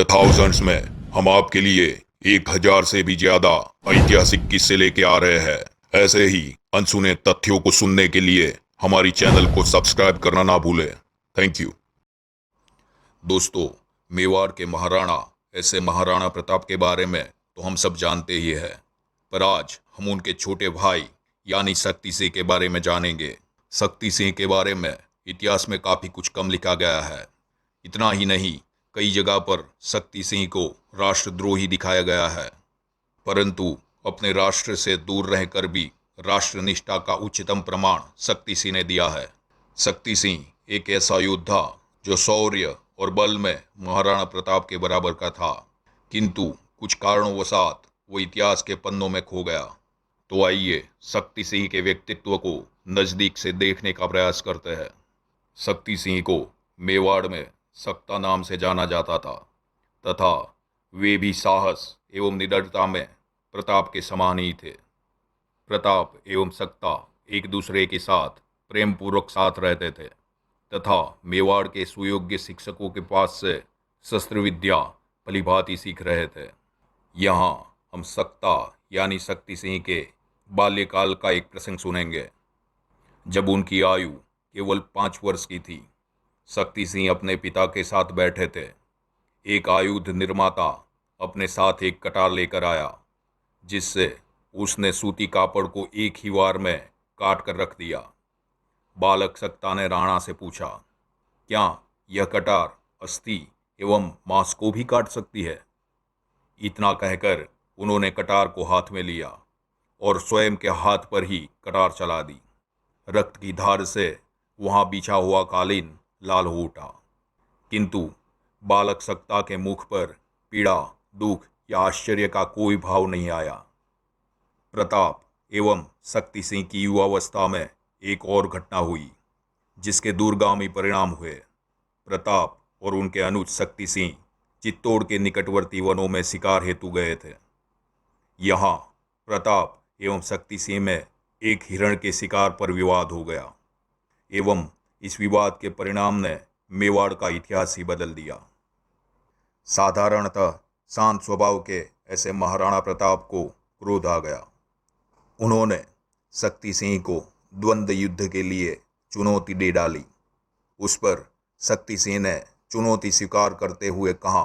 Thousands में हम आपके लिए 1000 से भी ज्यादा ऐतिहासिक किस्से लेके आ रहे हैं। ऐसे ही अनसुने तथ्यों को सुनने के लिए हमारी चैनल को सब्सक्राइब करना ना भूलें। Thank you. दोस्तों, मेवाड़ के महाराणा ऐसे महाराणा प्रताप के बारे में तो हम सब जानते ही हैं, पर आज हम उनके छोटे भाई यानी शक्ति सिंह के बारे में जानेंगे। शक्ति सिंह के बारे में इतिहास में काफी कुछ कम लिखा गया है। इतना ही नहीं, कई जगह पर शक्ति सिंह को राष्ट्रद्रोही दिखाया गया है, परंतु अपने राष्ट्र से दूर रहकर भी राष्ट्रनिष्ठा का उच्चतम प्रमाण शक्ति सिंह ने दिया है। शक्ति सिंह एक ऐसा योद्धा जो शौर्य और बल में महाराणा प्रताप के बराबर का था, किंतु कुछ कारणोंवशात वो इतिहास के पन्नों में खो गया। तो आइए शक्ति सिंह के व्यक्तित्व को नजदीक से देखने का प्रयास करते हैं। शक्ति सिंह को मेवाड़ में सक्ता नाम से जाना जाता था तथा वे भी साहस एवं निडरता में प्रताप के समान ही थे। प्रताप एवं सक्ता एक दूसरे के साथ प्रेम पूर्वक साथ रहते थे तथा मेवाड़ के सुयोग्य शिक्षकों के पास से शस्त्र विद्या भलीभांति सीख रहे थे। यहाँ हम सक्ता यानी शक्ति सिंह के बाल्यकाल का एक प्रसंग सुनेंगे। जब उनकी आयु केवल 5 वर्ष की थी, शक्ति सिंह अपने पिता के साथ बैठे थे। एक आयुध निर्माता अपने साथ एक कटार लेकर आया, जिससे उसने सूती कापड़ को एक ही वार में काट कर रख दिया। बालक सक्ता ने राणा से पूछा, क्या यह कटार अस्थि एवं मांस को भी काट सकती है? इतना कहकर उन्होंने कटार को हाथ में लिया और स्वयं के हाथ पर ही कटार चला दी। रक्त की धार से वहां बिछा हुआ कालीन लाल हो उठा, किंतु बालक सक्ता के मुख पर पीड़ा, दुख या आश्चर्य का कोई भाव नहीं आया। प्रताप एवं शक्ति सिंह की युवावस्था में एक और घटना हुई, जिसके दूरगामी परिणाम हुए। प्रताप और उनके अनुज शक्ति सिंह चित्तौड़ के निकटवर्ती वनों में शिकार हेतु गए थे। यहाँ प्रताप एवं शक्ति सिंह में एक हिरण के शिकार पर विवाद हो गया एवं इस विवाद के परिणाम ने मेवाड़ का इतिहास ही बदल दिया। साधारणतः शांत स्वभाव के ऐसे महाराणा प्रताप को क्रोध आ गया। उन्होंने शक्ति सिंह को द्वंद्व युद्ध के लिए चुनौती दे डाली। उस पर शक्ति सिंह ने चुनौती स्वीकार करते हुए कहा,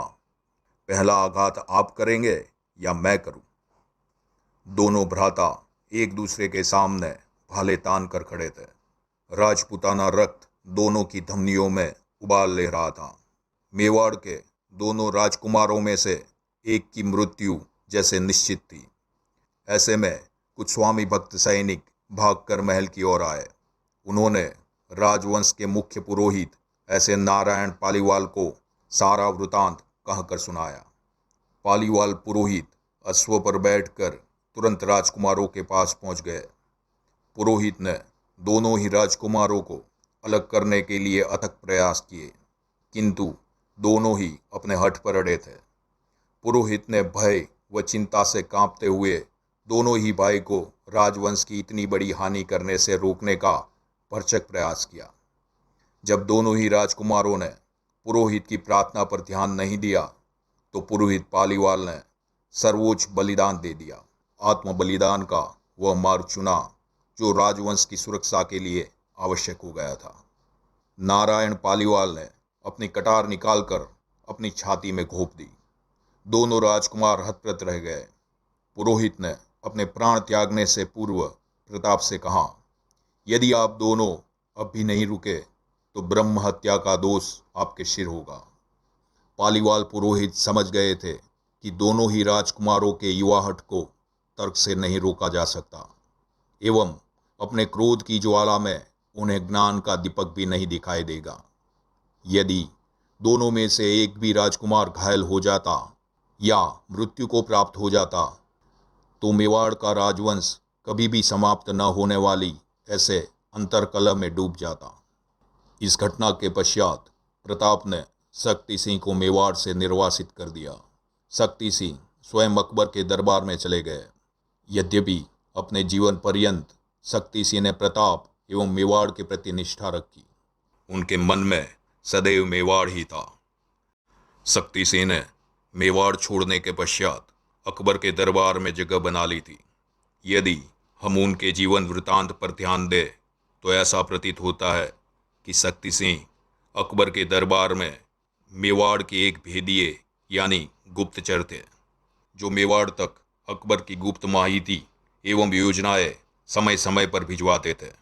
पहला आघात आप करेंगे या मैं करूं? दोनों भ्राता एक दूसरे के सामने भाले तान कर खड़े थे। राजपूताना रक्त दोनों की धमनियों में उबाल ले रहा था। मेवाड़ के दोनों राजकुमारों में से एक की मृत्यु जैसे निश्चित थी। ऐसे में कुछ स्वामी भक्त सैनिक भागकर महल की ओर आए। उन्होंने राजवंश के मुख्य पुरोहित ऐसे नारायण पालीवाल को सारा वृतांत कहकर सुनाया। पालीवाल पुरोहित अश्व पर बैठकर तुरंत राजकुमारों के पास पहुंच गए। पुरोहित ने दोनों ही राजकुमारों को अलग करने के लिए अथक प्रयास किए, किंतु दोनों ही अपने हठ पर अड़े थे। पुरोहित ने भय व चिंता से कांपते हुए दोनों ही भाई को राजवंश की इतनी बड़ी हानि करने से रोकने का भरसक प्रयास किया। जब दोनों ही राजकुमारों ने पुरोहित की प्रार्थना पर ध्यान नहीं दिया, तो पुरोहित पालीवाल ने सर्वोच्च बलिदान दे दिया। आत्म बलिदान का वह मार्ग चुना जो राजवंश की सुरक्षा के लिए आवश्यक हो गया था। नारायण पालीवाल ने अपनी कटार निकालकर अपनी छाती में घोंप दी। दोनों राजकुमार हतप्रत रह गए। पुरोहित ने अपने प्राण त्यागने से पूर्व प्रताप से कहा, यदि आप दोनों अब भी नहीं रुके तो ब्रह्म हत्या का दोष आपके सिर होगा। पालीवाल पुरोहित समझ गए थे कि दोनों ही राजकुमारों के युवा हठ को तर्क से नहीं रोका जा सकता एवं अपने क्रोध की ज्वाला में उन्हें ज्ञान का दीपक भी नहीं दिखाई देगा। यदि दोनों में से एक भी राजकुमार घायल हो जाता या मृत्यु को प्राप्त हो जाता, तो मेवाड़ का राजवंश कभी भी समाप्त न होने वाली ऐसे अंतरकलह में डूब जाता। इस घटना के पश्चात प्रताप ने शक्ति सिंह को मेवाड़ से निर्वासित कर दिया। शक्ति सिंह स्वयं अकबर के दरबार में चले गए। यद्यपि अपने जीवन पर्यंत शक्ति सिंह ने प्रताप एवं मेवाड़ के प्रति निष्ठा रखी। उनके मन में सदैव मेवाड़ ही था। शक्ति सिंह ने मेवाड़ छोड़ने के पश्चात अकबर के दरबार में जगह बना ली थी। यदि हम उनके जीवन वृतांत पर ध्यान दें तो ऐसा प्रतीत होता है कि शक्ति सिंह अकबर के दरबार में मेवाड़ के एक भेदिए यानी गुप्तचर थे, जो मेवाड़ तक अकबर की गुप्त माहिती एवं योजनाएं समय समय पर भिजवाते थे।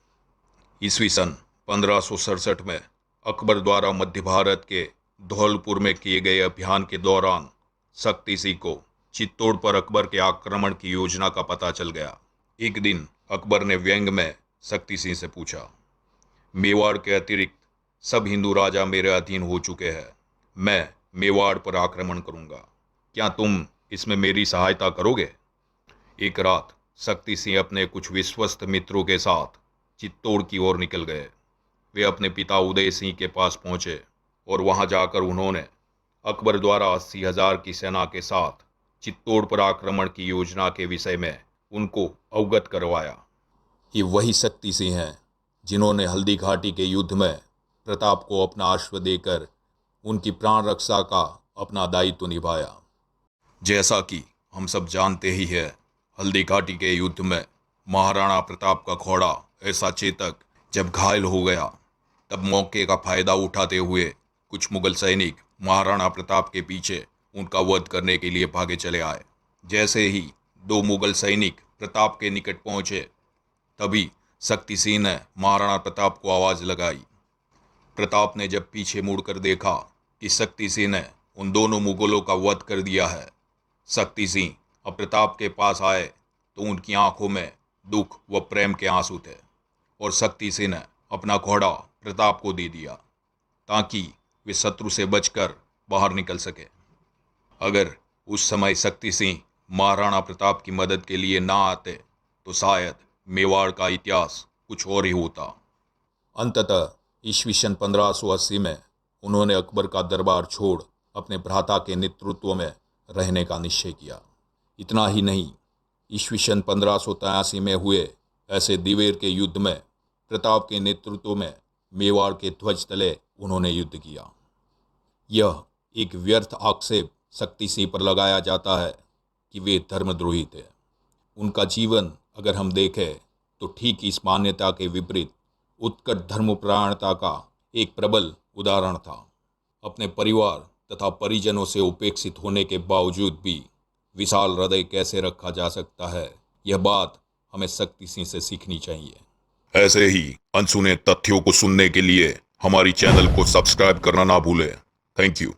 ईस्वी सन 1567 में अकबर द्वारा मध्य भारत के धौलपुर में किए गए अभियान के दौरान शक्ति सिंह को चित्तौड़ पर अकबर के आक्रमण की योजना का पता चल गया। एक दिन अकबर ने व्यंग में शक्ति सिंह से पूछा, मेवाड़ के अतिरिक्त सब हिंदू राजा मेरे अधीन हो चुके हैं। मैं मेवाड़ पर आक्रमण करूंगा, क्या तुम इसमें मेरी सहायता करोगे? एक रात शक्ति सिंह अपने कुछ विश्वस्त मित्रों के साथ चित्तौड़ की ओर निकल गए। वे अपने पिता उदय सिंह के पास पहुंचे और वहां जाकर उन्होंने अकबर द्वारा 80,000 की सेना के साथ चित्तौड़ पर आक्रमण की योजना के विषय में उनको अवगत करवाया। ये वही शक्ति सिंह हैं जिन्होंने हल्दी घाटी के युद्ध में प्रताप को अपना अश्व देकर उनकी प्राण रक्षा का अपना दायित्व निभाया। जैसा कि हम सब जानते ही हैं, हल्दी घाटी के युद्ध में महाराणा प्रताप का घोड़ा ऐसा चेतक जब घायल हो गया, तब मौके का फायदा उठाते हुए कुछ मुगल सैनिक महाराणा प्रताप के पीछे उनका वध करने के लिए भागे चले आए। जैसे ही 2 मुगल सैनिक प्रताप के निकट पहुंचे, तभी शक्ति सिंह ने महाराणा प्रताप को आवाज लगाई। प्रताप ने जब पीछे मुड़कर देखा कि शक्ति सिंह ने उन दोनों मुगलों का वध कर दिया है, शक्ति सिंह अब प्रताप के पास आए तो उनकी आंखों में दुख व प्रेम के आंसू थे और शक्ति सिंह ने अपना घोड़ा प्रताप को दे दिया ताकि वे शत्रु से बचकर बाहर निकल सके। अगर उस समय शक्ति सिंह महाराणा प्रताप की मदद के लिए ना आते तो शायद मेवाड़ का इतिहास कुछ और ही होता। अंततः ईस्वी सन 1580 में उन्होंने अकबर का दरबार छोड़ अपने भ्राता के नेतृत्व में रहने का निश्चय किया। इतना ही नहीं, ईस्वी सन 1583 में हुए ऐसे दिवेर के युद्ध में प्रताप के नेतृत्व में मेवाड़ के ध्वज तले उन्होंने युद्ध किया। यह एक व्यर्थ आक्षेप शक्ति सिंह पर लगाया जाता है कि वे धर्मद्रोही थे। उनका जीवन अगर हम देखें तो ठीक इस मान्यता के विपरीत उत्कट धर्मपरायणता का एक प्रबल उदाहरण था। अपने परिवार तथा परिजनों से उपेक्षित होने के बावजूद भी विशाल हृदय कैसे रखा जा सकता है, यह बात हमें शक्ति सिंह से सीखनी चाहिए। ऐसे ही अनसुने तथ्यों को सुनने के लिए हमारी चैनल को सब्सक्राइब करना ना भूलें। Thank you.